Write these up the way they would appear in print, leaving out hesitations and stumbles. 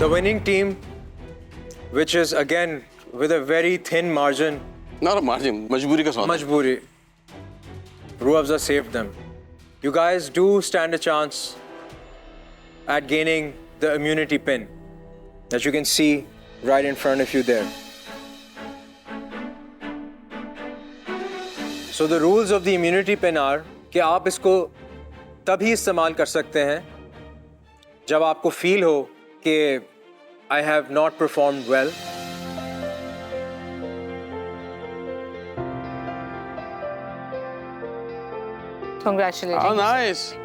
The winning team, which is again with a very thin margin. Not a margin, मजबूरी का सौदा. Majburi. Ruh Afza saved them. You guys do stand a chance at gaining the immunity pin that you can see right in front of you there. So the rules of the immunity pin are कि आप इसको तभी इस्तेमाल कर सकते हैं जब आपको फील हो कि I have not performed well. Congratulations. Oh, nice.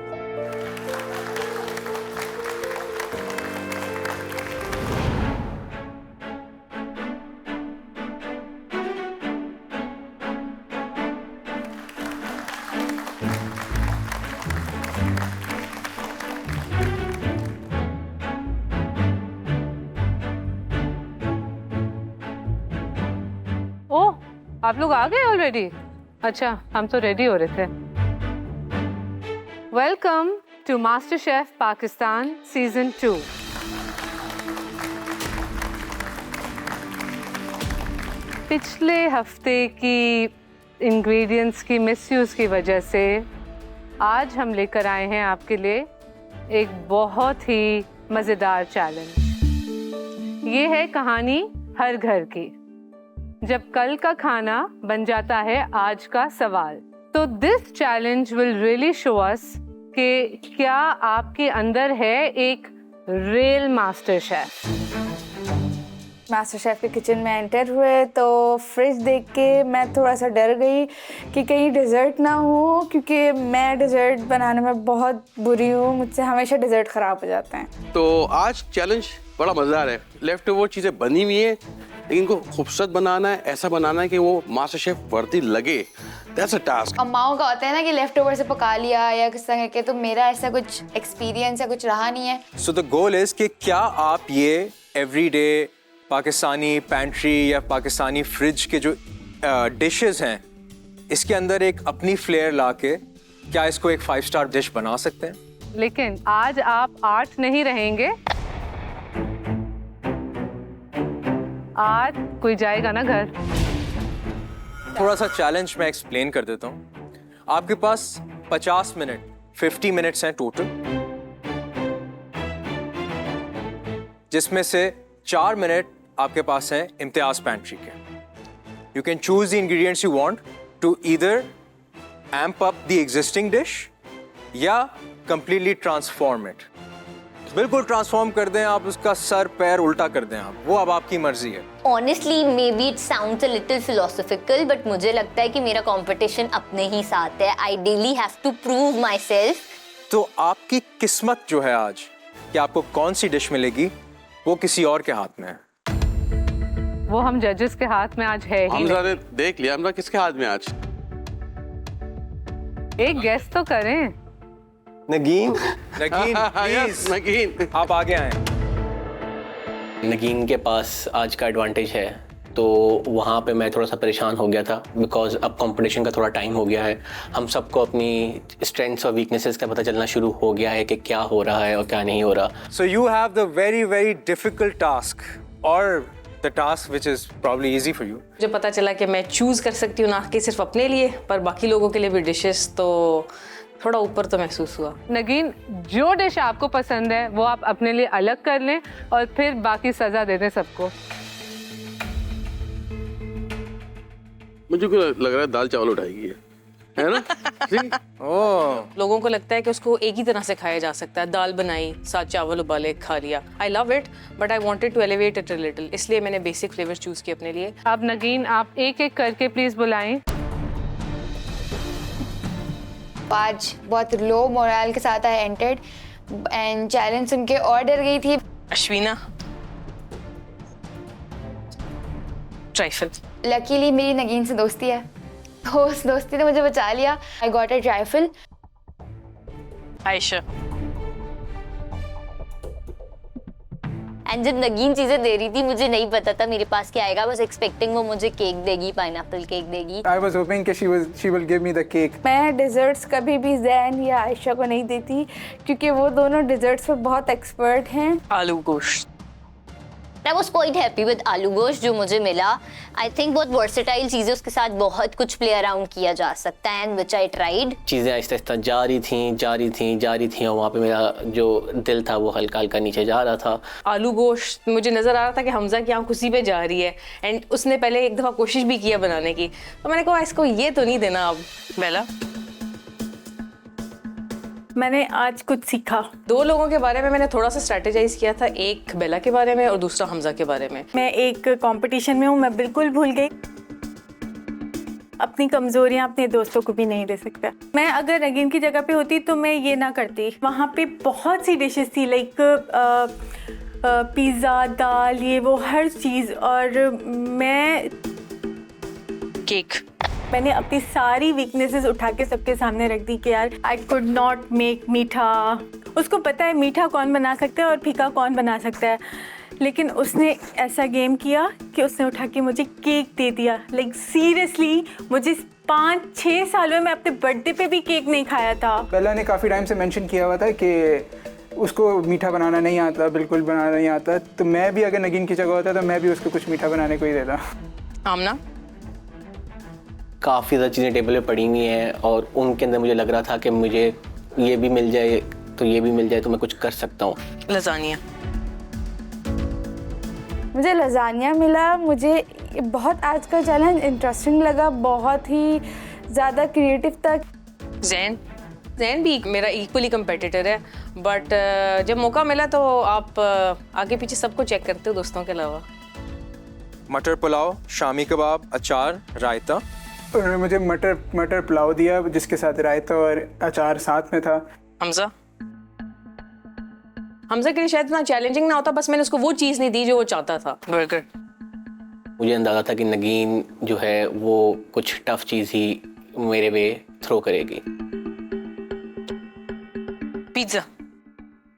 ओह, आप लोग आ गए ऑलरेडी? अच्छा, हम तो रेडी हो रहे थे. Welcome to MasterChef Pakistan Season 2. पिछले हफ्ते की इंग्रेडिएंट्स की मिसयूज़ की वजह से आज हम लेकर आए हैं आपके लिए एक बहुत ही मज़ेदार चैलेंज. ये है कहानी हर घर की, जब कल का खाना बन जाता है आज का सवाल. तो this challenge will really show us कि क्या आपके अंदर है एक real master chef. Master chef के किचन में एंटर हुए तो फ्रिज देख के मैं थोड़ा सा डर गई कि कहीं डिज़र्ट ना हो, क्योंकि मैं डिज़र्ट बनाने में बहुत बुरी हूँ, मुझसे हमेशा डिज़र्ट ख़राब हो जाते हैं. तो आज चैलेंज बड़ा मज़ेदार है. लेफ्ट ओवर चीज़ें बनी हुई हैं, लेकिन इनको खूबसूरत बनाना है, ऐसा बनाना है कि वो मास्टर शेफ वर्दी लगे. That's a task. अम्माओं का होता है ना कि लेफ्ट ओवर से पका लिया या किस तरह के, तो मेरा ऐसा कुछ एक्सपीरियंस या कुछ रहा नहीं है. So the goal is कि क्या आप ये everyday पाकिस्तानी पैंट्री या पाकिस्तानी फ्रिज के जो डिशेस हैं, इसके अंदर एक अपनी फ्लेयर लाके क्या इसको एक 5 स्टार डिश बना सकते हैं. लेकिन आज आप 8 नहीं रहेंगे, आज कोई जाएगा ना घर. थोड़ा सा चैलेंज मैं एक्सप्लेन कर देता हूँ. आपके पास 50 मिनट 50 मिनट्स हैं टोटल, जिसमें से 4 मिनट आपके पास हैं इम्तियाज पैंट्री के. You can choose the ingredients you want to either amp up the existing dish या कंप्लीटली ट्रांसफॉर्म इट. बिल्कुल ट्रांसफॉर्म कर दें आप, उसका सर पैर उल्टा कर दें आप, वो अब आपकी मर्जी है. Honestly, maybe it sounds a little philosophical, but मुझे लगता है कि मेरा कंपटीशन अपने ही साथ है. I daily have to prove myself. तो आपकी किस्मत जो है आज कि आपको कौन सी डिश मिलेगी, वो किसी और के हाथ में है. वो हम जजेस के हाथ में आज है ही हमजा नहीं. ने देख लिया, हमजा किसके हाथ में आज. एक गेस तो करें. नगीन, नगीन Yes, प्लीज नगीन. आप आगे आएं. नगीन के पास आज का एडवांटेज है, तो वहाँ पे मैं थोड़ा सा परेशान हो गया था बिकॉज अब कंपटीशन का थोड़ा टाइम हो गया है. हम सबको अपनी स्ट्रेंथ्स और वीकनेसेस का पता चलना शुरू हो गया है कि क्या हो रहा है और क्या नहीं हो रहा. So you have the very very difficult task, or the task which is probably easy for you. मुझे पता चला कि मैं चूज़ कर सकती हूँ ना कि सिर्फ अपने लिए पर बाकी लोगों के लिए भी डिशेस, तो थोड़ा ऊपर तो महसूस हुआ. नगीन, जो डिश आपको पसंद है वो आप अपने लिए अलग कर लें और फिर बाकी सजा दे दें सबको. मुझे को लग रहा है दाल चावल उठाएगी है ना. Oh, लोगों को लगता है कि उसको एक ही तरह से खाया जा सकता है. दाल बनाई, साथ चावल उबाले, खा लिया. I love it, but I wanted to elevate it a little, इसलिए मैंने बेसिक फ्लेवर चूज किए अपने लिए. अब नगीन, आप एक एक करके प्लीज बुलाएं. आज बहुत लो मोरल के साथ आई एंटर्ड एंड चैलेंज सुन के और डर गई थी. अश्विना, ट्राइफल. लकीली मेरी नगीन से दोस्ती है, तो उस दोस्ती ने मुझे बचा लिया. I got a trifle. Ayesha. And जब नगीन चीजें दे रही थी मुझे नहीं पता था मेरे पास क्या आएगा. बस एक्सपेक्टिंग वो मुझे केक देगी, पाइनएप्पल केक देगी. I was hoping that she will give me the cake. मैं डिज़र्ट्स कभी भी जैन या आयशा को नहीं देती क्योंकि वो दोनों डिज़र्ट्स पर बहुत एक्सपर्ट हैं. आलू गोश्त. I was quite happy with आलू गोश्त जो मुझे मिला. आई थिंक बहुत वर्सेटाइल चीज़ें, उसके साथ बहुत कुछ प्ले अराउंड किया जा सकता है, एंड विच आई ट्राइड. चीज़ें आहिस्ता आहिस्ता जारी थी और वहाँ पे मेरा जो दिल था वो हल्का हल्का नीचे जा रहा था. आलू गोश्त मुझे नज़र आ रहा था कि हमजा की आंख उसी पे जा रही है, एंड उसने पहले एक दफ़ा कोशिश भी किया बनाने की, तो मैंने कहा इसको ये तो नहीं देना अब. बेला, मैंने आज कुछ सीखा. 2 लोगों के बारे में मैंने थोड़ा सा स्ट्रेटेजाइज किया था, एक बेला के बारे में और दूसरा हमजा के बारे में. मैं एक कंपटीशन में हूँ, मैं बिल्कुल भूल गई. अपनी कमज़ोरियाँ अपने दोस्तों को भी नहीं दे सकता. मैं अगर नगीन की जगह पे होती तो मैं ये ना करती. वहाँ पे बहुत सी डिशेस थी, लाइक पिज़्ज़ा, दाल, ये वो हर चीज़. और मैं केक, मैंने अपनी सारी वीकनेसेस उठा के सबके सामने रख दी कि यार आई कुड नॉट मेक मीठा. उसको पता है मीठा कौन बना सकता है और फीका कौन बना सकता है, लेकिन उसने ऐसा गेम किया कि उसने उठा के मुझे केक दे दिया. लाइक सीरियसली, मुझे 5-6 सालों में अपने बर्थडे पे भी केक नहीं खाया था. बेला ने काफ़ी टाइम से मेंशन किया हुआ था कि उसको मीठा बनाना नहीं आता, बिल्कुल बनाना नहीं आता. तो मैं भी अगर नगीन की जगह होता तो मैं भी उसको कुछ मीठा बनाने को ही देता. आमना, काफ़ी ज़्यादा चीज़ें टेबल पे पड़ी हुई हैं और उनके अंदर मुझे लग रहा था कि मुझे ये भी मिल जाए तो ये भी मिल जाए तो मैं कुछ कर सकता हूँ. लजानिया, मुझे लजानिया मिला. मुझे बहुत आज का चैलेंज इंटरेस्टिंग लगा, बहुत ही ज़्यादा क्रिएटिव था. जैन भी मेरा इक्वली कंपेटिटर है, बट जब मौका मिला तो आप आगे पीछे सबको चेक करते हो दोस्तों के अलावा. मटर पुलाव, शामी कबाब, अचार, रायता. उन्होंने मुझे मटर पुलाव दिया जिसके साथ रायता और अचार साथ में था. हमजा के लिए शायद इतना चैलेंजिंग ना होता, बस मैंने उसको वो चीज़ नहीं दी जो वो चाहता था. बर्गर, मुझे अंदाज़ा था कि नगीन जो है वो कुछ टफ चीज़ ही मेरे वे थ्रो करेगी. पिज़्ज़ा,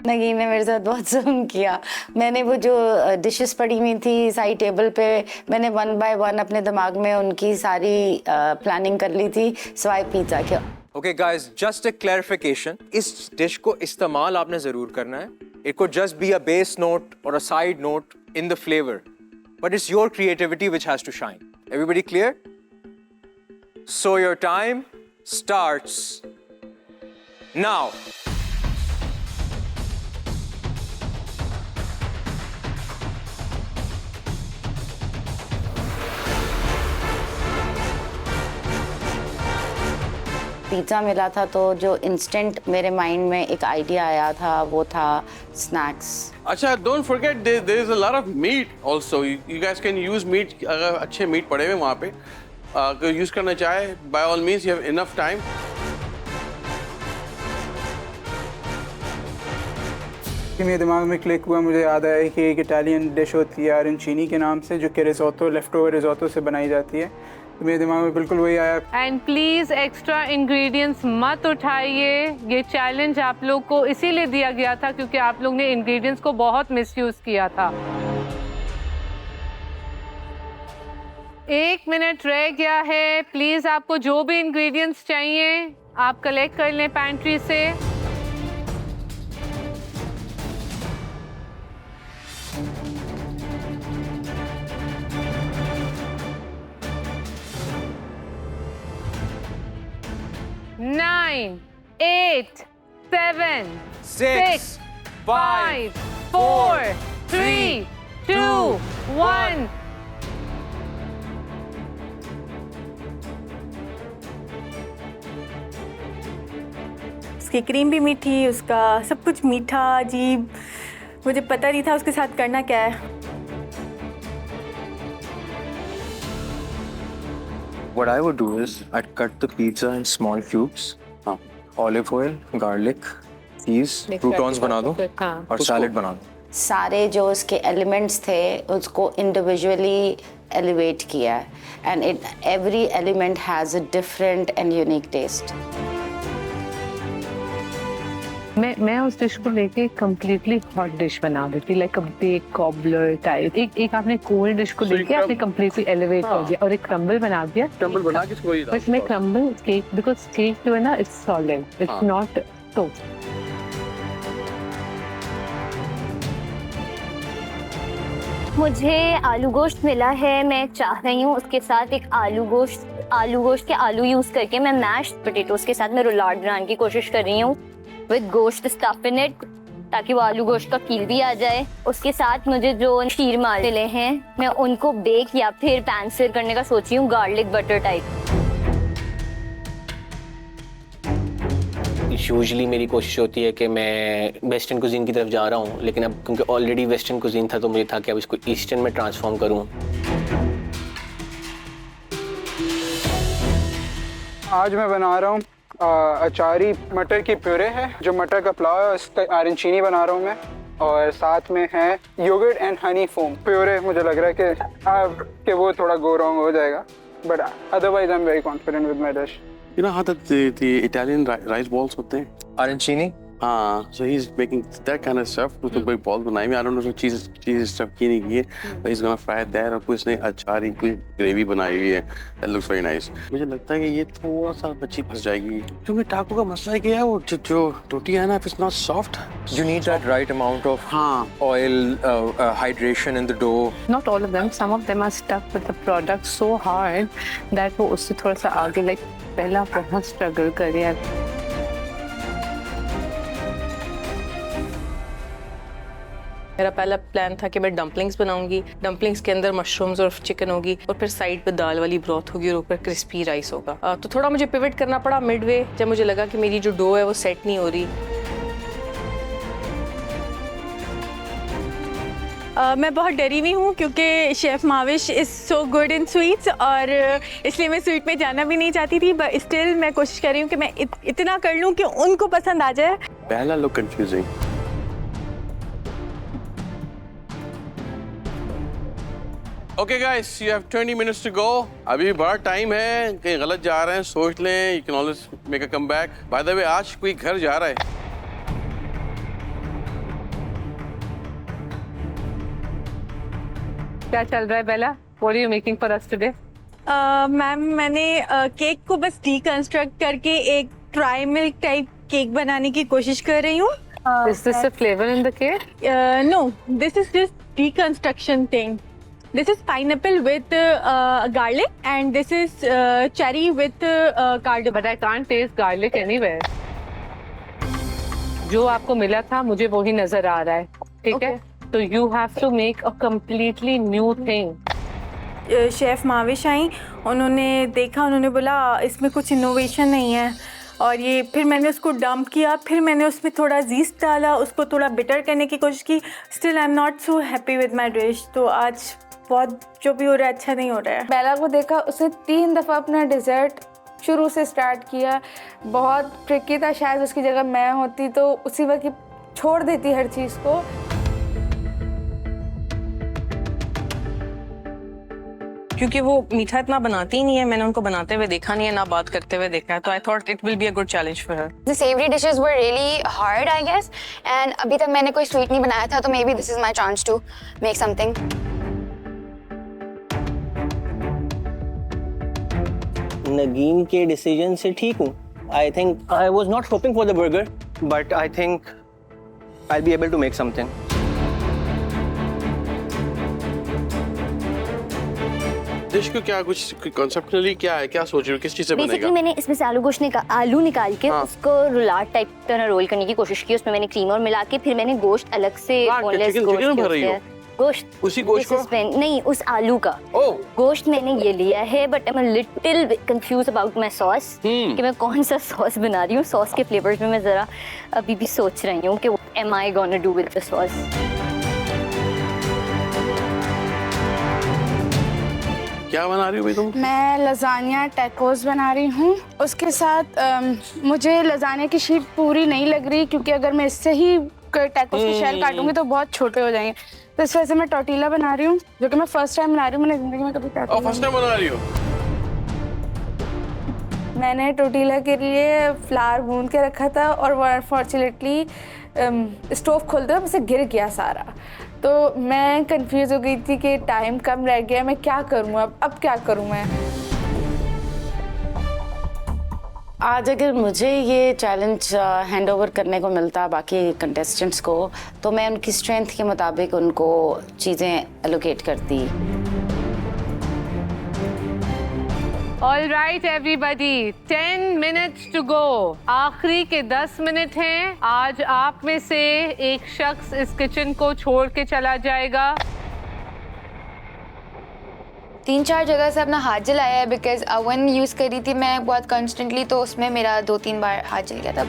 नगीन ने मेरे साथ बहुत जुल्म किया. मैंने वो जो डिशेस पड़ी हुई थी साइड टेबल पे, मैंने 1 बाय 1 अपने दिमाग में उनकी सारी प्लानिंग कर ली थी सिवाय पिज़्ज़ा के. Okay guys, just a clarification, इस डिश को इस्तेमाल आपने ज़रूर करना है. It could just be a base note और a side note in the flavour, but it's your creativity which has to shine. Everybody clear? So your time starts now. Pizza मिला था तो जो इंस्टेंट मेरे माइंड में एक idea आया था वो था स्नैक्स. अच्छा, don't forget there is a lot of meat also. You guys can use meat. अगर अच्छे मीट पड़े हुए वहाँ पे अगर यूज़ करना चाहे, by all means you have enough time. मेरे दिमाग में क्लिक हुआ, मुझे याद आया कि एक इटालियन डिश होती है अरेंचीनी के नाम से, जो कि रिजोटो, लेफ्ट ओवर रिजोटो से बनाई जाती है. तो मेरे दिमाग में बिल्कुल वही आया. एंड प्लीज़ एक्स्ट्रा इंग्रेडिएंट्स मत उठाइए. ये चैलेंज आप लोग को इसीलिए दिया गया था क्योंकि आप लोग ने इंग्रेडिएंट्स को बहुत मिसयूज़ किया था. 1 मिनट रह गया है. प्लीज़ आपको जो भी इंग्रेडिएंट्स चाहिए आप कलेक्ट कर लें पैंट्री से. Nine, 8, 7, 6, 5, 4, 3, 2, 1. उसकी क्रीम भी मीठी, उसका सब कुछ मीठा अजीब. मुझे पता नहीं था उसके साथ करना क्या है. What I would do is I'd cut the pizza in small cubes. Olive oil, garlic, cheese, croutons बना दो और salad बना दो. सारे जो उसके एलिमेंट्स थे उसको इंडिविजुअली एलिवेट किया है, and every element has a different and unique taste. मैं उस डिश को लेके कंप्लीटली हॉट डिश बना देती, like a bake cobbler type. एक आपने कोल्ड डिश को लेके आपने कंप्लीटली एलिवेट कर दिया और एक क्रम्बल बना दिया. क्रम्बल बना के इसको बट मैं क्रम्बल केक, बिकॉज केक जो है ना it's solid, it's not toast. मुझे आलू गोश्त मिला है, मैं चाह रही हूँ उसके साथ एक आलू गोश्त के आलू यूज करके मैं मैश्ड पोटैटोज के साथ मैं रुलाड बनाने की कोशिश कर रही हूँ विद गोश्त स्टफ इन इट, ताकि वो आलू गोश्त का फील भी आ जाए। उसके साथ मुझे जो शीर मार मिले हैं मैं उनको बेक या फिर पैन सीर करने का सोची हूँ, गार्लिक बटर टाइप। यूजुअली मेरी कोशिश होती है कि मैं वेस्टर्न कुजीन की तरफ जा रहा हूँ, लेकिन अब क्योंकि ऑलरेडी वेस्टर्न कुजीन था तो मुझे था कि अब इसको ईस्टर्न में ट्रांसफॉर्म करूँ। आज मैं बना रहा हूँ अचारी मटर की प्यूरे है, जो मटर का पुलाव है उसका अरंचीनी बना रहा हूँ मैं, और साथ में है yogurt and honey foam puree. मुझे लग रहा है कि वो थोड़ा गो रॉन्ग हो जाएगा, but otherwise I am very confident with my dish. You know how the Italian rice balls होते हैं? Arancini? हाँ, so he's making that kind of stuff. उसको कोई balls बनाई में, I don't know so cheese stuff की नहीं की है, but he's gonna fry that और कुछ नहीं अचारी कोई gravy बनाई हुई है, that looks very nice. मुझे लगता है कि ये थोड़ा सा बच्ची फंस जाएगी, क्योंकि टाको का मसला है कि यार वो जो टोटिया है ना, if it's not soft, You need that right amount of oil, hydration in the dough. Not all of them, some of them are stuck with the product so hard that वो उससे थोड़ा सा आगे like पहला बहुत struggle करे यार। मेरा पहला प्लान था कि मैं डम्पलिंग्स बनाऊंगी, डम्पलिंग्स के अंदर मशरूम्स और चिकन होगी और फिर साइड पे दाल वाली ब्रॉथ होगी और ऊपर क्रिस्पी राइस होगा। तो थोड़ा मुझे पिवट करना पड़ा मिडवे, जब मुझे लगा कि मेरी जो डो है वो सेट नहीं हो रही। मैं बहुत डरी हुई हूँ क्योंकि chef Mavish is so good in sweets, और इसलिए मैं स्वीट में जाना भी नहीं चाहती थी, बट स्टिल मैं कोशिश कर रही हूँ कि मैं इतना कर लूँ कि उनको पसंद आ जाए। पहला look confusing. Okay guys, you have 20 minutes to go. अभी भी बड़ा टाइम है, कहीं गलत जा रहे हैं सोच लें, you can always make a comeback. By the way, आज कोई घर जा रहा है। क्या चल रहा है बेला? What are you making for us today? Ma'am मैंने केक को बस डीकंस्ट्रक्ट करके एक ट्राई मिल्क टाइप केक बनाने की कोशिश कर रही हूँ। Is this a flavor in the cake? No, this is just deconstruction thing. This is pineapple with garlic and this is cherry with cardamom. But I can't taste garlic anywhere. जो आपको मिला था मुझे वही नजर आ रहा है, ठीक है? तो you have to make a completely new thing. Chef Mavish आई, उन्होंने देखा, उन्होंने बोला इसमें कुछ इनोवेशन नहीं है, और ये फिर मैंने उसको डंप किया, फिर मैंने उसमें थोड़ा जीस्ट डाला, उसको थोड़ा बिटर करने की कोशिश की। Still I am not so happy with my dish. तो आज बहुत जो भी हो रहा है अच्छा नहीं हो रहा है। बेला को देखा, उसने 3 दफ़ा अपना डिज़र्ट शुरू से स्टार्ट किया, बहुत ट्रिकी था। शायद उसकी जगह मैं होती तो उसी वक्त छोड़ देती हर चीज़ को। क्योंकि वो मीठा इतना बनाती ही नहीं है, मैंने उनको बनाते हुए देखा नहीं है, ना बात करते हुए देखा है, तो I thought it will be a good challenge for her. The savory dishes were really hard, I guess, and अभी तक मैंने कोई स्वीट नहीं बनाया था, तो maybe this is my chance to make something. नगीन के डिसीजन से ठीक हूँ। I think I was not hoping for the burger, but I think I be able to make something. Dish को क्या कुछ कॉन्सेप्चुअली क्या है, क्या सोच रहे हो, किस चीज़ से बनेगा? बेसिकली मैंने इसमें से आलू निकाल के उसको रुलाट टाइप तरह रोल करने की कोशिश की। उसमें मैंने क्रीम और मिला के, फिर मैंने गोश्त अलग से बोनलेस गोश्त उसी गोश्त को नहीं, उस आलू का गोश्त मैंने ये लिया है। But I am little confuse about my sauce कि मैं कौन सा सॉस बना रही हूँ। सॉस के फ्लेवर्स में मैं जरा अभी भी सोच रही हूँ कि am I gonna do with the sauce. क्या बना रही हो भाई तुम? मैं लजानिया टैकोस बना रही हूँ। उसके साथ मुझे लजानिया की शीट पूरी नहीं लग रही, क्योंकि अगर मैं इससे ही टैकोस के शेल काटूंगी तो बहुत छोटे हो जाएंगे। तो इस वजह से मैं टोर्टिला बना रही हूँ, जो कि मैं फर्स्ट टाइम बना रही हूँ। मैंने जिंदगी में कभी फर्स्ट टाइम बना रही हो? मैंने टोर्टिला के लिए फ्लावर गूंद के रखा था, और वो अनफॉर्चुनेटली स्टोव खोलते हुए मुझसे गिर गया सारा। तो मैं कंफ्यूज हो गई थी कि टाइम कम रह गया, मैं क्या करूँ अब क्या करूँ मैं। आज अगर मुझे ये चैलेंज हैंड ओवर करने को मिलता बाकी कंटेस्टेंट्स को, तो मैं उनकी स्ट्रेंथ के मुताबिक उनको चीज़ें एलोकेट करती। All right everybody, 10 minutes to go. आखिरी के 10 मिनट हैं। आज आप में से एक शख्स इस किचन को छोड़ के चला जाएगा। 3-4 जगह से अपना हाथ जलाया है, बिकॉज ओवन यूज़ करी थी मैं बहुत कॉन्स्टेंटली, तो उसमें मेरा 2-3 बार हाथ जल गया था।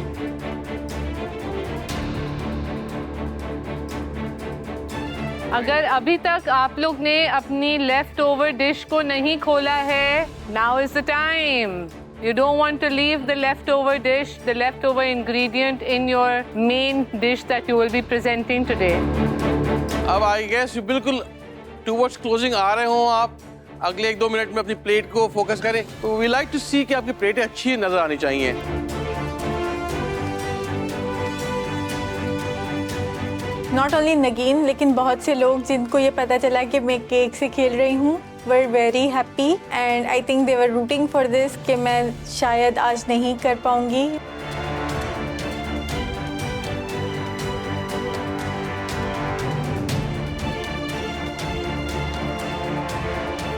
अगर अभी तक आप लोग ने अपनी लेफ्ट ओवर डिश को नहीं खोला है, now is the time. You don't want to leave the leftover dish, the leftover ingredient in your main dish that you will be presenting today. अब आई गेस बिल्कुल टूवर्ड्स क्लोजिंग आ रहे हो आप, अगले 1-2 मिनट में अपनी प्लेट को focus करें. तो वी लाइक टू सी कि आपकी प्लेटें अच्छी नजर आनी चाहिए. नॉट ओनली नगीन, लेकिन बहुत से लोग जिनको ये पता चला कि मैं केक से खेल रही हूँ, were very happy and I think they were rooting for this कि मैं शायद आज नहीं कर पाऊँगी.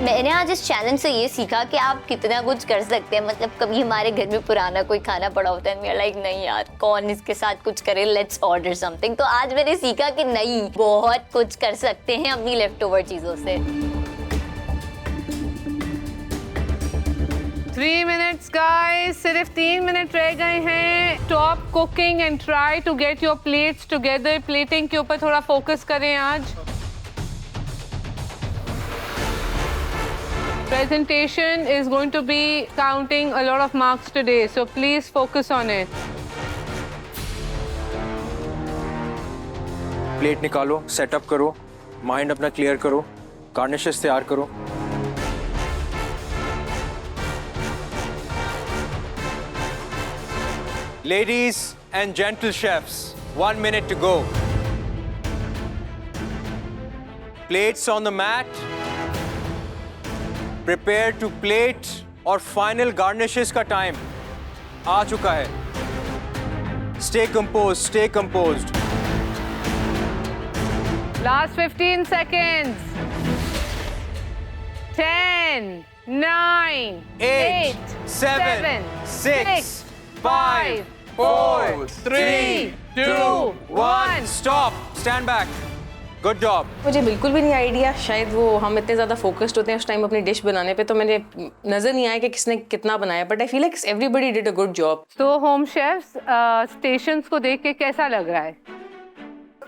मैंने आज इस चैलेंज से ये सीखा कि आप कितना कुछ कर सकते हैं. मतलब कभी हमारे घर में पुराना कोई खाना पड़ा होता है, मैं लाइक नहीं यार कौन इसके साथ कुछ करे, लेट्स ऑर्डर समथिंग. तो आज मैंने सीखा कि नहीं, बहुत कुछ कर सकते हैं अपनी लेफ्ट ओवर चीज़ों से. 3 minutes guys, सिर्फ 3 मिनट रह गए हैं. Stop cooking and try to get your plates together. Plating के ऊपर थोड़ा फोकस करें आज. Presentation is going to be counting a lot of marks today, so please focus on it. Plate निकालो, सेटअप करो, माइंड अपना क्लियर करो, गार्निशेस तैयार करो. Ladies and gentle chefs, 1 minute to go. Plates on the mat. Prepare to plate और final garnishes का time आ चुका है. Stay composed, stay composed. Last 15 seconds. 10, 9, 8, 7, 6, 5, 4, 3, 2, 1. Stop. Stand back. Good job. मुझे बिल्कुल भी नहीं आइडिया, शायद वो हम इतने ज़्यादा फोकस्ड होते हैं उस टाइम अपनी डिश बनाने पे, तो मैंने नज़र नहीं आया कि किसने कितना बनाया, but I feel like everybody did a good job. तो होम शेफ्स, स्टेशंस को देख के कैसा लग रहा है?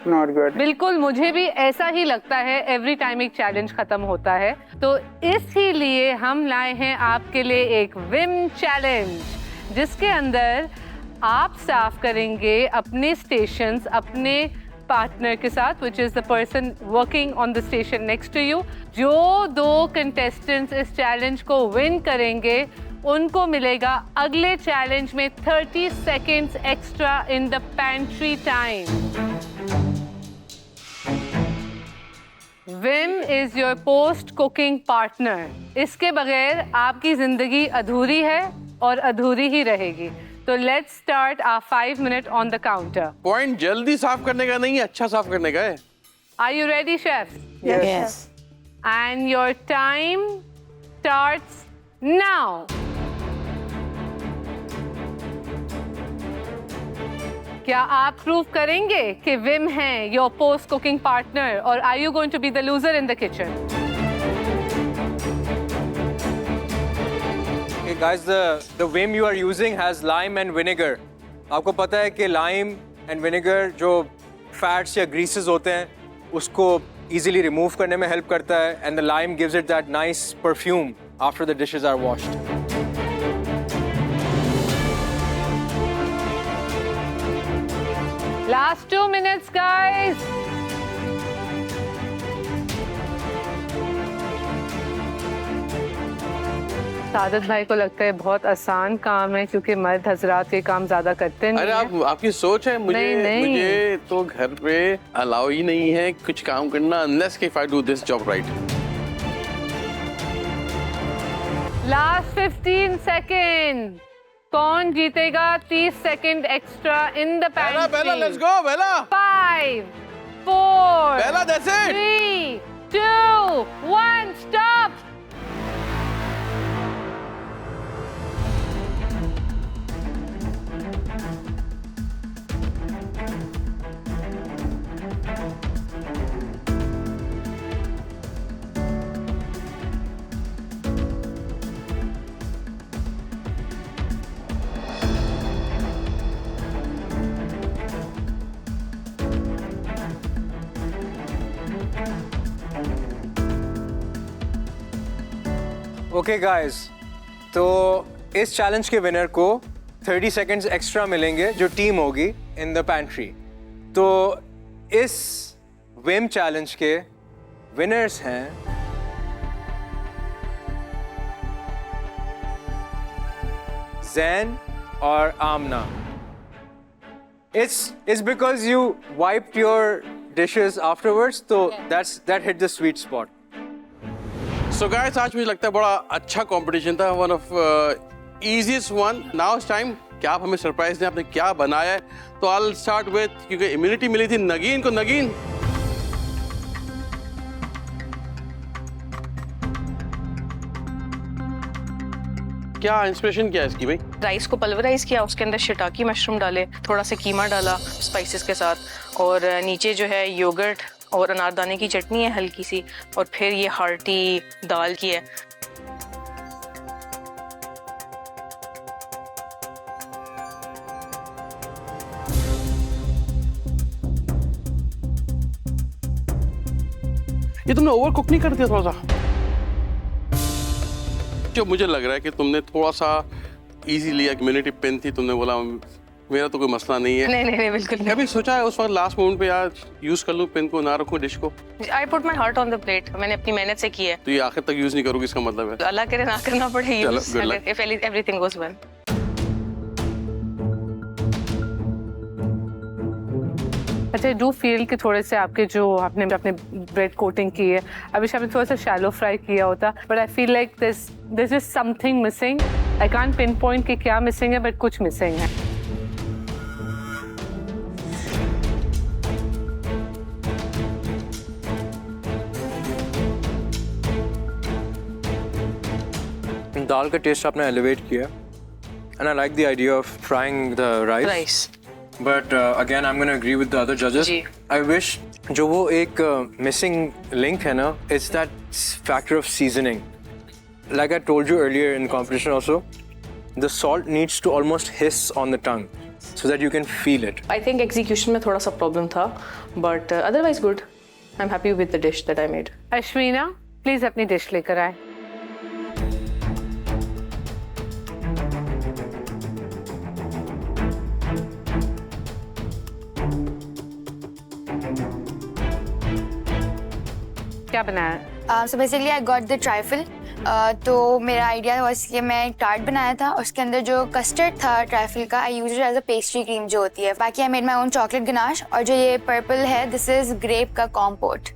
Not good. बिल्कुल मुझे भी ऐसा ही लगता है. एवरी टाइम एक चैलेंज खत्म होता है, तो इसीलिए हम लाए हैं आपके लिए एक विम चैलेंज, जिसके अंदर आप साफ करेंगे अपने स्टेशंस अपने पार्टनर के साथ, which is the person working on the station next to you. जो 2 contestants इस चैलेंज को विन करेंगे, उनको मिलेगा अगले चैलेंज में 30 seconds extra in the pantry time. Vim is your post cooking partner. इसके बगैर आपकी जिंदगी अधूरी है और अधूरी ही रहेगी. तो let's start our 5 minute on the counter. Point जल्दी साफ करने का नहीं है, अच्छा साफ करने का है. Are you ready, chefs? Yes. And your time starts now. क्या आप प्रूव करेंगे कि विम है your post cooking partner, or are you going to be the loser in the kitchen? Okay, guys, the Vim you are using has lime and vinegar. आपको पता है कि lime and vinegar जो fats या greases होते हैं उसको easily remove करने में help करता है, and the lime gives it that nice perfume after the dishes are washed. Last 2 minutes, guys. सादत भाई को लगता है बहुत आसान काम है, क्योंकि मर्द हजरात ये काम ज्यादा करते नहीं. अरे आपकी सोच है. मुझे तो घर पे अलाउ ही नहीं है कुछ काम करना unless if I do this job right. Last 15 seconds. कौन जीतेगा 30 second extra in the Bella, pantry? let's go, Bella. 5, 4, Bella, that's it. 3, 2, 1, stop. Okay guys, तो इस चैलेंज के विनर को 30 सेकंड्स एक्स्ट्रा मिलेंगे जो टीम होगी इन द पैंट्री। तो इस विम चैलेंज के विनर्स हैं जैन और आमना। It's because you wiped your dishes afterwards, so that hit the sweet spot. So guys, आज मुझे लगता है बड़ा अच्छा कंपटीशन था, one of easiest one. Now it's time कि आप हमें सरप्राइज दें आपने क्या बनाया है। तो I'll start with, क्योंकि इम्यूनिटी मिली थी नगीन को। नगीन, क्या इंस्पिरेशन क्या है इसकी भाई? राइस को पल्वराइज किया, उसके अंदर शिटाकी मशरूम डाले, थोड़ा सा कीमा डाला स्पाइसेस के साथ, और नीचे जो है योगर्ट और अनारदाने की चटनी है हल्की सी, और फिर ये हार्टी दाल की है। ये तुमने ओवर कुक नहीं कर दिया थोड़ा सा? जो मुझे लग रहा है कि तुमने थोड़ा सा इजी लिया। इम्यूनिटी पेन थी, तुमने बोला मेरा तो कोई मसला नहीं है। नहीं बिल्कुल नहीं। कभी सोचा है उस वक्त लास्ट मोमेंट पे यार यूज कर लूं पेन को, ना रखूं डिश को? I put my heart on the plate, मैंने अपनी मेहनत से की है। तो ये आखिर तक यूज नहीं करोगे इसका मतलब है? अल्लाह करे ना करना पड़े चलो, use, good luck. If everything goes well. अच्छा, डू फील कि थोड़े से आपके जो आपने अपने ब्रेड कोटिंग की है, अभी आपने थोड़ा सा शैलो फ्राई किया होता, but I feel like this is something missing. I can't pin point कि क्या मिसिंग है, बट कुछ मिसिंग है। दाल का टेस्ट आपने एलिवेट किया, and I like the idea of frying the rice. But again I am gonna agree with the other जजेस। I wish जो वो एक मिसिंग लिंक है ना, it's that factor of seasoning. Like I told you earlier in competition also, the salt needs to almost hiss on the tongue so that you can feel it. I think execution में थोड़ा सा problem था, but otherwise good. I am happy with the dish that I made. Ashmina, please अपनी dish लेकर आए। क्या बनाया? So basically I got the trifle. तो मेरा आइडिया था कि मैं एक टार्ट बनाया था, उसके अंदर जो कस्टर्ड था ट्राइफल का, I use it as a pastry cream जो होती है। बाकी I made my own chocolate ganache, और जो ये पर्पल है दिस इज ग्रेप का कॉम्पोट।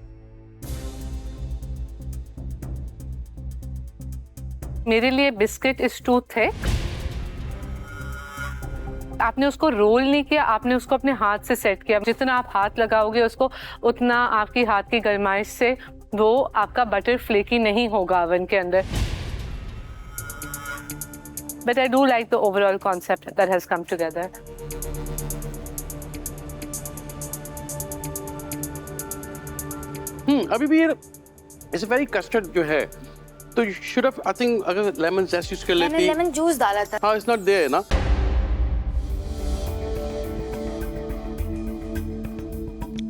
मेरे लिए बिस्किट इज टू थिक। आपने उसको रोल नहीं किया, आपने उसको अपने हाथ से सेट किया। जितना आप हाथ लगाओगे उसको, उतना आपकी हाथ की गरमाइश से वो आपका बटर फ्लेकी नहीं होगा ओवन के अंदर। But I do like the overall concept that has come together. अभी भी ये इट्स वेरी कस्टर्ड जो है, तो you should have, I think अगर लेमन जेस्ट यूज कर मैंने लेती। लेमन जूस डाला था। हाँ, इट्स नॉट देयर ना।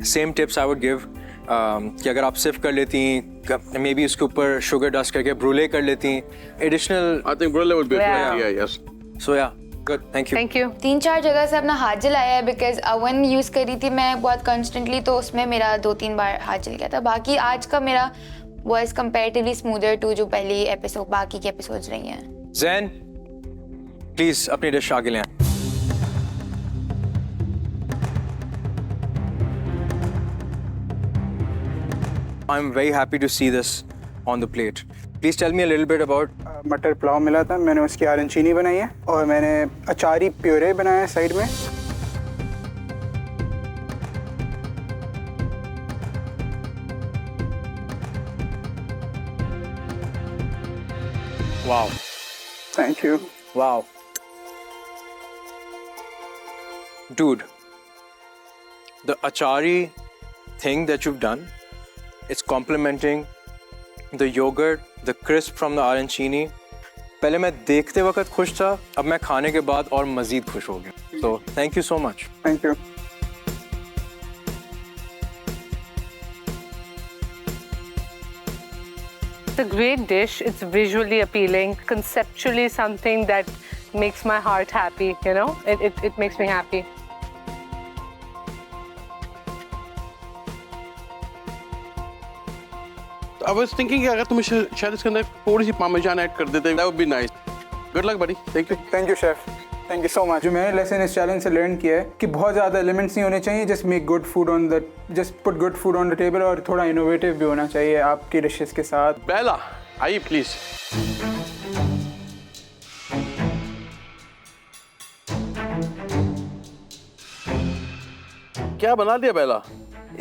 Same tips I would give कि अगर आप सिर्फ कर लेती, मे बी उसके ऊपर शुगर डस्ट करके ब्रूले कर लेती, additional. I think brulee would be Yeah. Yes. So yeah good, thank you. Thank you. 3-4 जगह से अपना हाथ जलाया है, बिकॉज ओवन यूज़ करी थी मैं बहुत कॉन्स्टेंटली, तो उसमें मेरा 2-3 बार हाथ जल गया था। बाकी आज का मेरा वॉइस कंपेरेटिवली स्मूदर टू जो पहली एपिसोड बाकी के एपिसोड्स रही हैं। जैन, प्लीज अपनी डिश आगे ले आएं। I'm very happy to see this on the plate. Please tell me a little bit about मटर पुलाव मिला था, मैंने उसकी आरंचीनी बनाई है और मैंने अचारी प्योरे बनाया है साइड में। Wow. Thank you. Wow. Dude, the achari thing that you've done, it's complementing the yogurt, the crisp from the arancini. पहले मैं देखते वक्त खुश था, अब मैं खाने के बाद और मज़ीद खुश हो गया। So, thank you so much. Thank you. It's a great dish. It's visually appealing, conceptually something that makes my heart happy, you know? It makes me happy. I was thinking कि अगर तुम शायद इसके अंदर थोड़ी सी पार्मेजान ऐड कर देते, that would be nice. Good luck, buddy. Thank you. Thank you chef, thank you so much. जो मैंने लेसन इस चैलेंज से लर्न किया है कि बहुत ज़्यादा एलिमेंट्स नहीं होने चाहिए, just make good food on the, just put good food on the table, और थोड़ा इनोवेटिव भी होना चाहिए आपकी डिशेस के साथ। बेला, आइए प्लीज। क्या बना दिया बेला?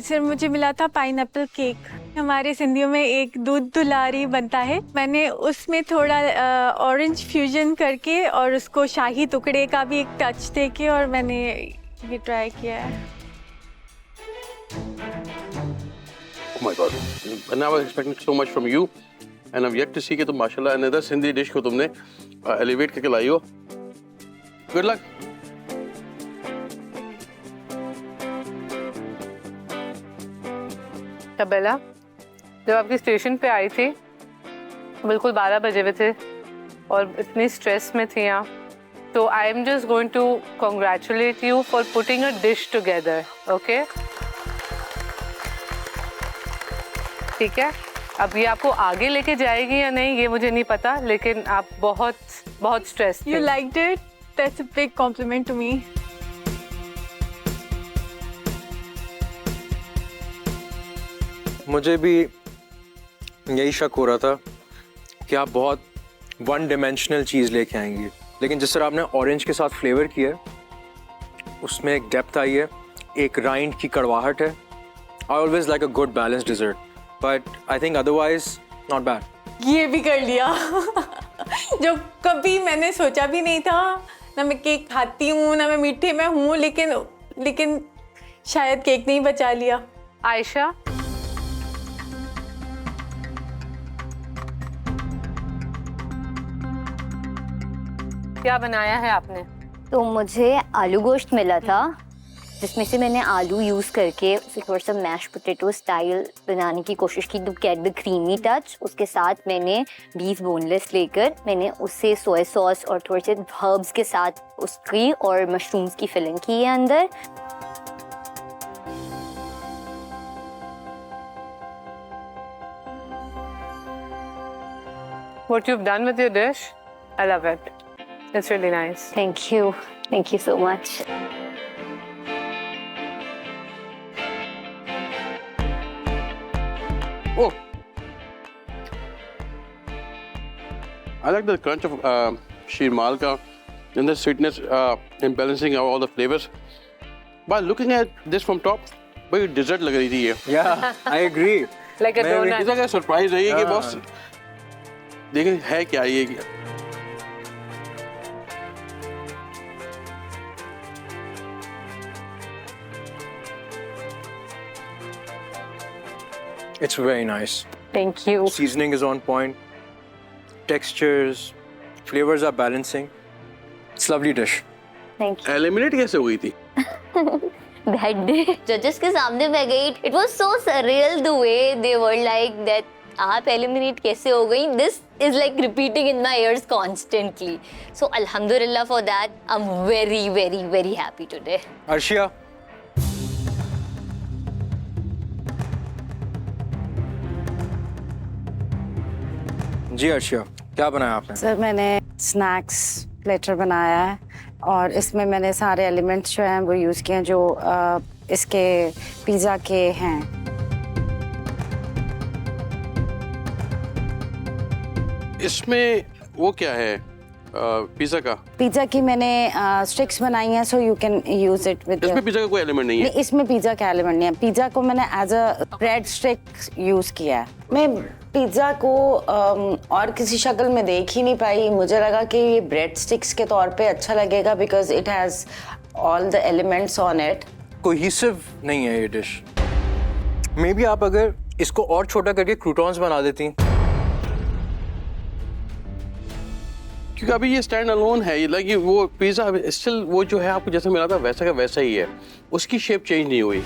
सर मुझे मिला था पाइनएप्पल केक। हमारे सिंधियों में एक दूध दुलारी बनता है, मैंने उसमें थोड़ा ऑरेंज फ्यूजन करके और उसको शाही टुकड़े का भी एक टच देके और मैंने ये ट्राई किया है। Oh my God. And I was expecting so much from you, and I've yet to see कि तुम माशाल्लाह another सिंधी डिश को तुमने elevate करके लाई हो। Good luck. तबेला, जब आपकी स्टेशन पे आई थी बिल्कुल 12 बजे हुए थे और इतनी स्ट्रेस में थी आप, तो I am just going to congratulate you for putting a dish together, okay? ठीक है, अब ये आपको आगे लेके जाएगी या नहीं ये मुझे नहीं पता, लेकिन आप बहुत स्ट्रेस थे। You liked it? That's a big compliment to me. मुझे भी यही शक हो रहा था कि आप बहुत वन डिमेंशनल चीज़ लेके आएंगी, लेकिन जिस तरह आपने ऑरेंज के साथ फ्लेवर किया है उसमें एक डेप्थ आई है, एक राइंड की कड़वाहट है। I always like a good balance dessert, but I think otherwise not bad. ये भी कर लिया जो कभी मैंने सोचा भी नहीं था। ना मैं केक खाती हूँ ना मैं मीठे में हूँ, लेकिन शायद केक नहीं बचा लिया। आयशा, क्या बनाया है आपने? तो मुझे आलू गोश्त मिला था जिसमें से मैंने आलू यूज़ करके उसे थोड़ा सा मैश पोटैटो स्टाइल बनाने की कोशिश की to get the creamy touch. उसके साथ मैंने बीफ बोनलेस लेकर मैंने उससे सोया सॉस और थोड़े से हर्ब्स के साथ उसकी और मशरूम्स की फिलिंग की है अंदर। What you've done with your dish, I love it. It's really nice. Thank you so much. Oh, I like the crunch of sheer malka and the sweetness in balancing out all the flavors. But looking at this from top, बड़ी dessert लग रही थी ये। Yeah, I agree. Like a donut. इतना क्या surprise है ये कि बॉस देखें है क्या ये। It's very nice. Thank you. Seasoning is on point. Textures, flavors are balancing. It's a lovely dish. Thank you. Eliminate कैसे हुई थी? That day, judges के सामने मैं गई. It was so surreal the way they were like that. आप eliminate कैसे हो गई? This is like repeating in my ears constantly. So alhamdulillah for that. I'm very, very, very happy today. Arshia. जी अर्शिया, क्या बनाया आपने? सर मैंने snacks platter बनाया है और इसमें मैंने सारे एलिमेंट्स जो हैं वो यूज़ किए हैं जो इसके पिज़्ज़ा के हैं। इसमें वो क्या है पिज़्ज़ा का? पिज़्ज़ा की मैंने स्टिक्स बनाई हैं, so you can use it with. इसमें पिज़्ज़ा का कोई एलिमेंट नहीं है? नहीं, इसमें पिज़्ज़ा का एलिमेंट नहीं है। पिज़्ज़ा को मैंने as a bread stick use किया है। मैं पिज़्ज़ा को और किसी शक्ल में देख ही नहीं पाई। मुझे लगा कि ये ब्रेड स्टिक्स के तौर पे अच्छा लगेगा because it has all the elements on it. Cohesive नहीं है ये डिश। मे बी आप अगर इसको और छोटा करके क्रूटॉन्स बना देती। क्योंकि अभी ये स्टैंड अलोन है, ये लाइक वो पिज़्ज़ा स्टिल वो जो है आपको जैसे मिला था वैसा का वैसा ही है, उसकी शेप चेंज नहीं हुई।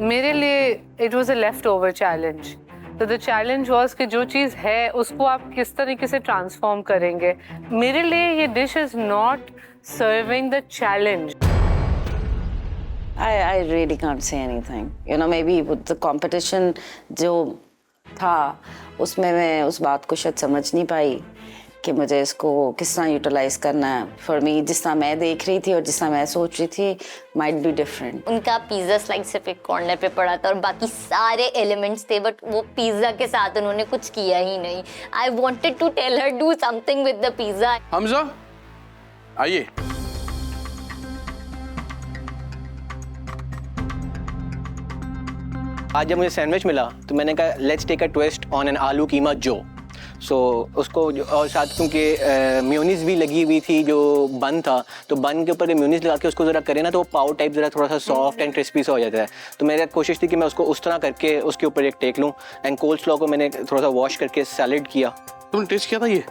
मेरे लिए it was a left over challenge. तो द चैलेंज वाज कि जो चीज़ है उसको आप किस तरीके से ट्रांसफॉर्म करेंगे। मेरे लिए ये dish is not serving the challenge. I really can't say anything. You know, maybe with the competition जो था उसमें मैं उस बात को शायद समझ नहीं पाई कि मुझे इसको किस तरह यूटिलाइज करना है। फॉर मी जिस तरह मैं देख रही थी और जिस तरह मैं सोच रही थी माइट बी डिफरेंट। उनका पिज़्ज़ा स्लाइस सिर्फ एक कॉर्नर पे पड़ा था और बाकी सारे एलिमेंट्स थे, बट वो पिज़्ज़ा के साथ उन्होंने कुछ किया ही नहीं। I wanted to tell her do something with the pizza. Hamza आइए। आज जब मुझे सैंडविच मिला तो मैंने कहा let's take a twist on an aloo keema जो। सो उसको और साथ क्योंकि मेयोनीज भी लगी हुई थी जो बन था, तो बन के ऊपर मेयोनीज लगा के उसको ज़रा करें ना तो वो पाव टाइप ज़रा थोड़ा सा सॉफ्ट एंड क्रिस्पी सा हो जाता है। तो मेरी कोशिश थी कि मैं उसको उस तरह करके उसके ऊपर एक टेक लूँ। एंड कोल्ड स्लॉ को मैंने थोड़ा सा वॉश करके सैलेड किया। तुमने टेस्ट किया था ये?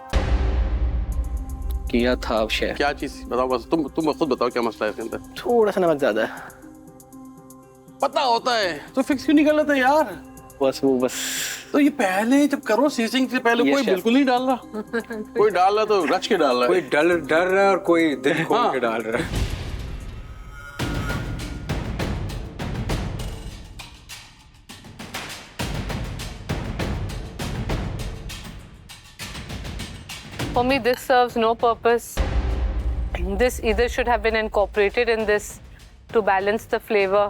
किया था शेफ। क्या चीज़ बताओ बस, तुम खुद बताओ क्या मसला है इसके अंदर? थोड़ा सा नमक ज़्यादा है। पता होता है तो फिक्स क्यों नहीं कर लेते यार? बस तो ये पहले जब करो सीजनिंग से पहले कोई बिल्कुल नहीं डाल रहा। कोई डाल रहा तो रच के डाल रहा है। कोई डर रहा है और कोई दिल खोल के डाल रहा है। For me, this serves no purpose. This either should have been incorporated in this to balance the flavor.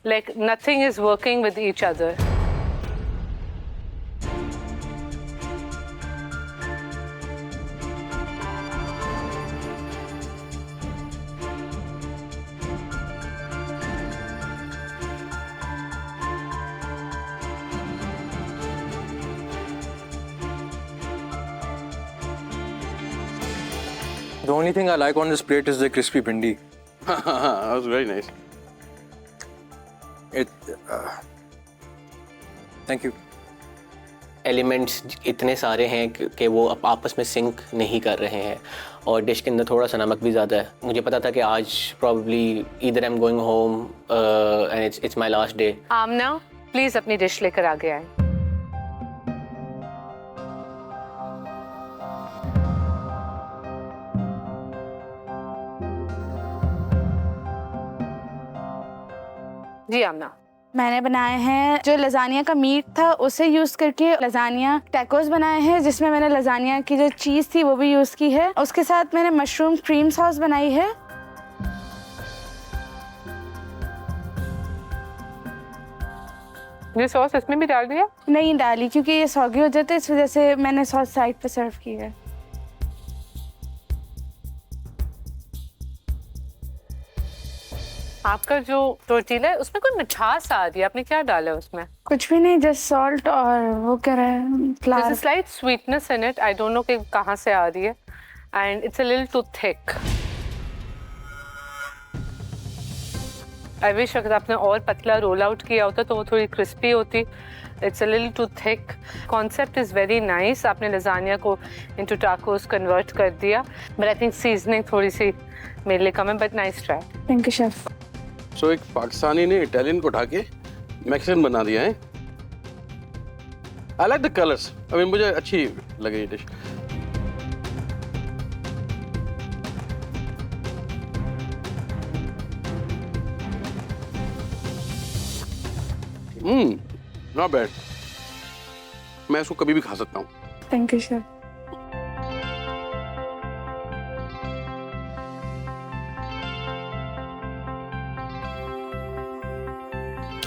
Like nothing is working with each other. The only thing I like on this plate is the crispy bhindi. That was very nice. Thank you. Elements इतने सारे हैं कि वो आपस में sink नहीं कर रहे हैं और डिश के अंदर थोड़ा सा नमक भी ज़्यादा है। मुझे पता था कि आज probably either I am going home and it's my last day. Amna please अपनी डिश लेकर आगे आए। जी आमना। मैंने बनाए हैं जो लजानिया का मीट था उसे यूज़ करके लजानिया टैकोस बनाए हैं, जिसमें मैंने लजानिया की जो चीज़ थी वो भी यूज़ की है। उसके साथ मैंने मशरूम क्रीम सॉस बनाई है। ये सॉस इसमें भी डाल दिया? नहीं डाली क्योंकि ये सौगी हो जाते, इस वजह से मैंने सॉस साइड पे सर्व की है। आपका जो टोर्टिला है उसमें कोई मिठास आ रही है, आपने क्या डाला है उसमें? कुछ भी नहीं, जस्ट सॉल्ट और वो क्या है flavour. Slight sweetness in it, I don't know कि कहाँ से आ रही है and it's a little too thick. I wish अगर आपने और पतला रोल आउट किया होता तो वो थोड़ी क्रिस्पी होती। It's a little too thick. Concept is very nice. आपने लजानिया को इनटू टाकोस कन्वर्ट कर दिया, बट आई थिंक सीजनिंग थोड़ी सी मेरे लिए कम है, but nice try. Thank you chef. So एक पाकिस्तानी ने इटालियन को उठा के मैक्सिकन बना दिया है। आई like the colours. I mean मुझे अच्छी लगी ये डिश। Not bad. मैं इसको कभी भी खा सकता हूँ। Thank you chef.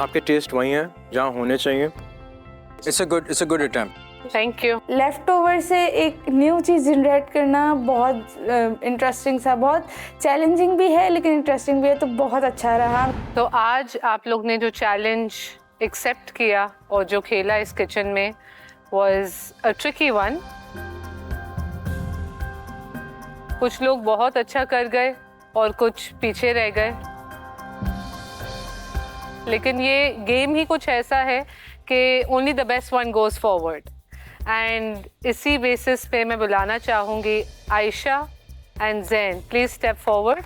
आपके टेस्ट वही हैं जहाँ होने चाहिए। It's a good attempt. Thank you. Left over से एक न्यू चीज़ जनरेट करना बहुत इंटरेस्टिंग सा, बहुत चैलेंजिंग भी है लेकिन इंटरेस्टिंग भी है, तो बहुत अच्छा रहा। तो आज आप लोग ने जो चैलेंज एक्सेप्ट किया और जो खेला इस किचन में वाज अ ट्रिकी वन। कुछ लोग बहुत अच्छा कर गए और कुछ पीछे रह गए, लेकिन ये गेम ही कुछ ऐसा है कि only the best one goes forward. And इसी बेसिस पे मैं बुलाना चाहूँगी Ayesha and Zain, please step forward.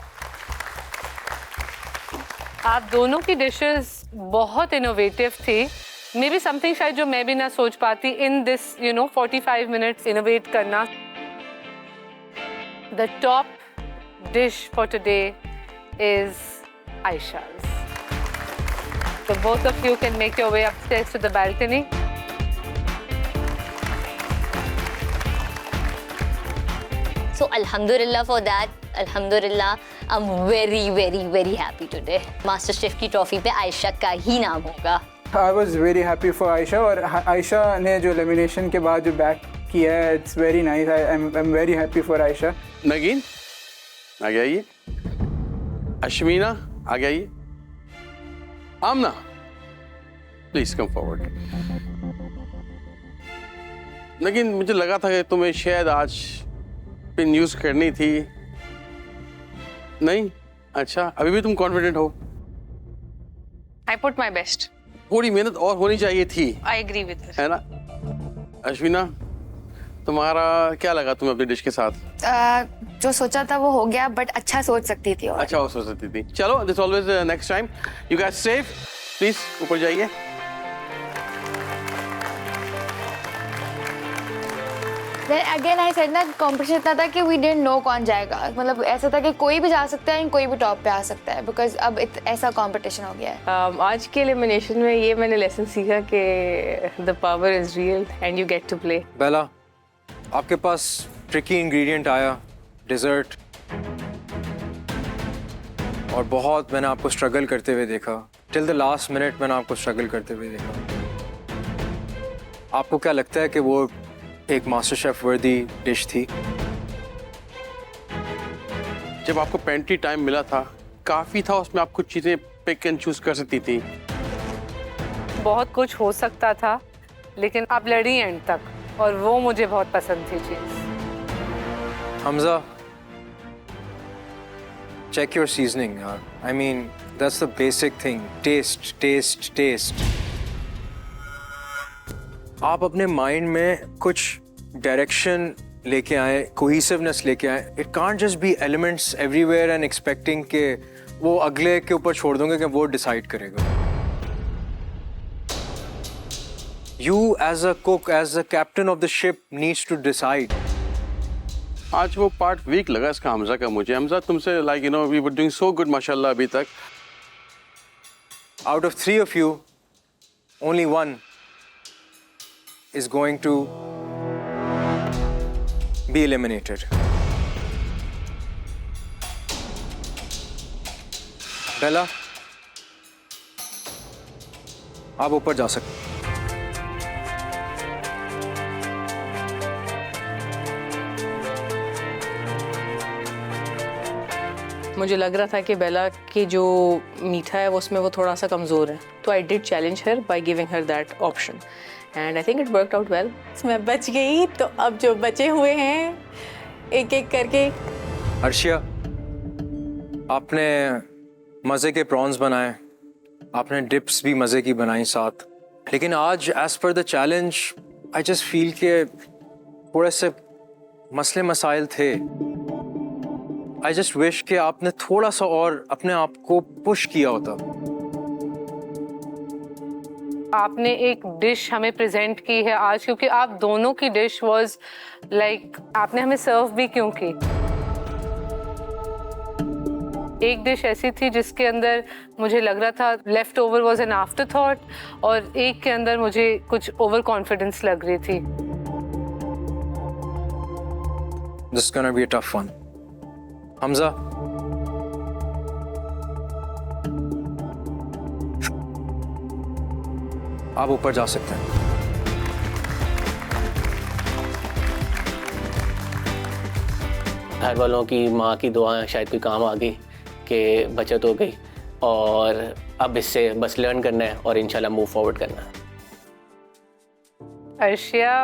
आप दोनों की डिशेस बहुत इनोवेटिव थी, मे बी समथिंग शायद जो मैं भी ना सोच पाती इन दिस 45 मिनट्स इनोवेट करना। The top dish for today is Aisha's. So both of you can make your way upstairs to the balcony. So Alhamdulillah for that. Alhamdulillah, I'm very, very, very happy today. Master chef की trophy पे आयशा का ही नाम होगा. I was very happy for Aisha, और आयशा ने जो lamination के बाद जो बैक किया है, it's very nice. I'm very happy for Aisha. नगीन आ गया ये, अश्मीना आ गया ये, आमना प्लीज कम फॉरवर्ड। नगीन मुझे लगा था कि तुम्हें शायद आज पिन यूज करनी थी, नहीं? अच्छा, अभी भी तुम कॉन्फिडेंट हो? I put my best. थोड़ी मेहनत और होनी चाहिए थी। I agree with her. है ना? अश्विना, तुम्हारा क्या लगा तुम्हें अपनी डिश के साथ? जो सोचा था वो हो गया, बट अच्छा सोच सकती थी और अच्छा हो सकती थी। चलो, this always next time. You guys safe, please ऊपर जाइए। देन अगेन आई सेड ना, कंपटीशन इतना था कि वी डिडंट नो कौन जाएगा। मतलब ऐसा था कि कोई भी जा सकता है, कोई भी टॉप पे आ सकता है, बिकॉज अब ऐसा कंपटीशन हो गया है। आज के एलिमिनेशन में ये मैंने लेसन सीखा कि the power is real and you get to play. Bella, आपके पास ट्रिकी इंग्रेडिएंट आया, डिज़र्ट, और बहुत मैंने आपको स्ट्रगल करते हुए देखा। टिल द लास्ट मिनट मैंने आपको स्ट्रगल करते हुए देखा। आपको क्या लगता है कि वो एक मास्टर शेफ वर्दी डिश थी? जब आपको पेंट्री टाइम मिला था, काफी था, उसमें आप कुछ चीजें पिक एंड चूज कर सकती थी। बहुत कुछ हो सकता था, लेकिन आप लड़ी एंड तक, और वो मुझे बहुत पसंद थी चीज़। हमजा, check your seasoning यार। I mean, that's the basic thing. Taste, taste, taste. आप अपने माइंड में कुछ डायरेक्शन लेके आए, कोहेसिवनेस लेके आए। It can't just be elements everywhere and expecting के वो अगले के ऊपर छोड़ दोगे कि वो डिसाइड करेगा। You as a cook, as a captain of the ship needs to decide. आज वो पार्ट वीक लगा इसका हमजा का मुझे। हमजा, तुमसे like you know we were doing so good माशाल्लाह अभी तक। Out of 3 of you, only one is going to be eliminated. बेला, आप ऊपर जा सकते। मुझे लग रहा था कि बेला की जो मीठा है वो उसमें वो थोड़ा सा कमज़ोर है, तो I did challenge her by giving her that option and I think it worked out well. मैं बच गई, तो अब जो बचे हुए हैं एक एक करके। अर्शिया, आपने मज़े के प्रॉन्स बनाए, आपने डिप्स भी मज़े की बनाई साथ, लेकिन आज as per the challenge I just feel के थोड़े से मसले मसाइल थे। आई जस्ट विश कि आपने थोड़ा सा और अपने आप को पुश किया होता। आपने एक डिश हमें प्रेजेंट की है आज, क्योंकि आप दोनों की डिश वाज लाइक आपने हमें सर्व भी क्यों की। एक डिश ऐसी थी जिसके अंदर मुझे लग रहा था left over was an after thought, और एक के अंदर मुझे कुछ ओवर कॉन्फिडेंस लग रही थी। This is gonna be a tough one. Hamza, आप ऊपर जा सकते हैं। घर वालों की, माँ की दुआएं शायद कोई काम आ गई कि बचत हो गई, और अब इससे बस लर्न करना है और इंशाल्लाह मूव फॉरवर्ड करना है। अर्शिया,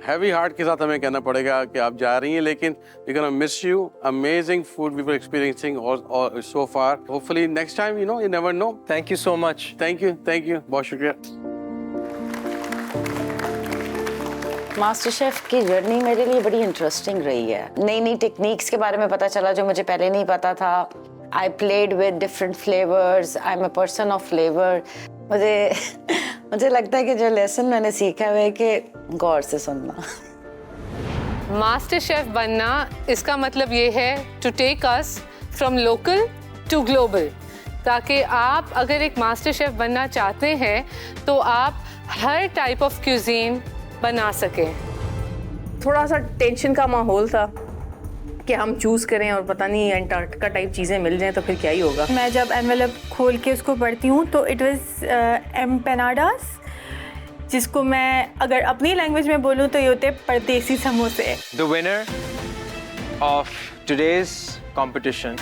हैवी हार्ट के साथ हमें कहना पड़ेगा कि आप जा रही हैं, लेकिन we gonna miss you. Amazing food we were experiencing और so far. Hopefully next time, you know, you never know. Thank you so much. Thank you, बहुत शुक्रिया। मास्टर शेफ की जर्नी मेरे लिए बड़ी इंटरेस्टिंग रही है। नई नई टेक्निक्स के बारे में पता चला जो मुझे पहले नहीं पता था। I played with different flavours, I am a person of flavour. मुझे लगता है कि जो लेसन मैंने सीखा है कि गौर से सुनना। मास्टर शेफ बनना इसका मतलब ये है to take us from local to global, ताकि आप अगर एक मास्टर शेफ बनना चाहते हैं तो आप हर टाइप ऑफ क्यूजीन बना सकें। थोड़ा सा टेंशन का माहौल था कि हम चूज़ करें और पता नहीं एंटार्क्टिका टाइप चीज़ें मिल जाएं तो फिर क्या ही होगा। मैं जब एनवेलप खोल के उसको पढ़ती हूँ तो इट वाज एम्पेनाडास, जिसको मैं अगर अपनी लैंग्वेज में बोलूँ तो ये होते परदेसी समोसे। The winner of today's competition